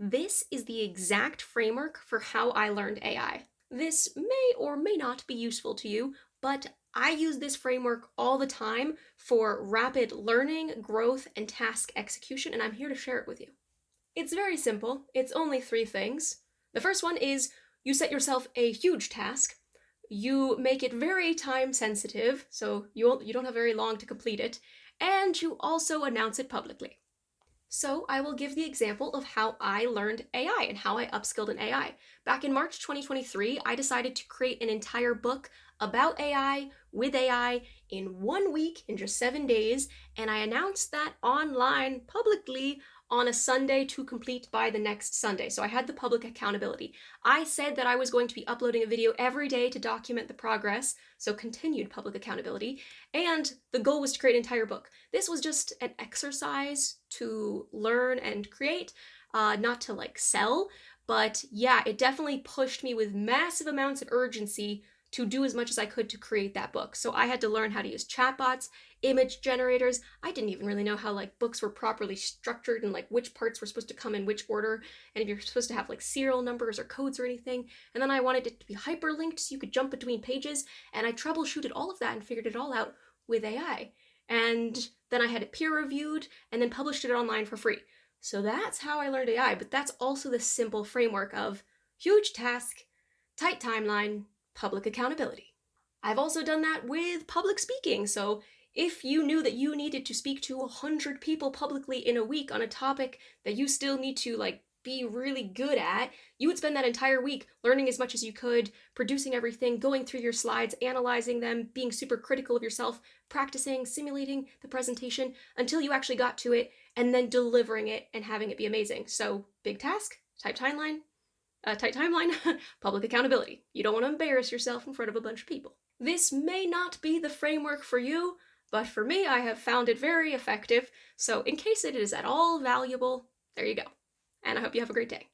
This is the exact framework for how I learned AI. This may or may not be useful to you, but I use this framework all the time for rapid learning, growth, and task execution, and I'm here to share it with you. It's very simple. It's only three things. The first one is you set yourself a huge task. You make it very time sensitive, so you don't have very long to complete it, and you also announce it publicly. So I will give the example of how I learned AI and how I upskilled in AI. Back in March 2023, I decided to create an entire book about AI with AI in 1 week, in just 7 days, and I announced that online publicly on a Sunday to complete by the next Sunday. So I had the public accountability. I said that I was going to be uploading a video every day to document the progress, so continued public accountability, and the goal was to create an entire book. This was just an exercise to learn and create, not to like sell, but yeah, it definitely pushed me with massive amounts of urgency to do as much as I could to create that book. So I had to learn how to use chatbots, image generators. I didn't even really know how like books were properly structured and like which parts were supposed to come in which order, and if you're supposed to have like serial numbers or codes or anything. And then I wanted it to be hyperlinked so you could jump between pages, and I troubleshooted all of that and figured it all out with AI. And then I had it peer reviewed and then published it online for free. So that's how I learned AI, but that's also the simple framework of huge task, tight timeline, public accountability. I've also done that with public speaking. So if you knew that you needed to speak to 100 people publicly in a week on a topic that you still need to like be really good at, you would spend that entire week learning as much as you could, producing everything, going through your slides, analyzing them, being super critical of yourself, practicing, simulating the presentation until you actually got to it, and then delivering it and having it be amazing. So, big task, tight timeline, public accountability. You don't want to embarrass yourself in front of a bunch of people. This may not be the framework for you, but for me, I have found it very effective. So, in case it is at all valuable, there you go. And I hope you have a great day.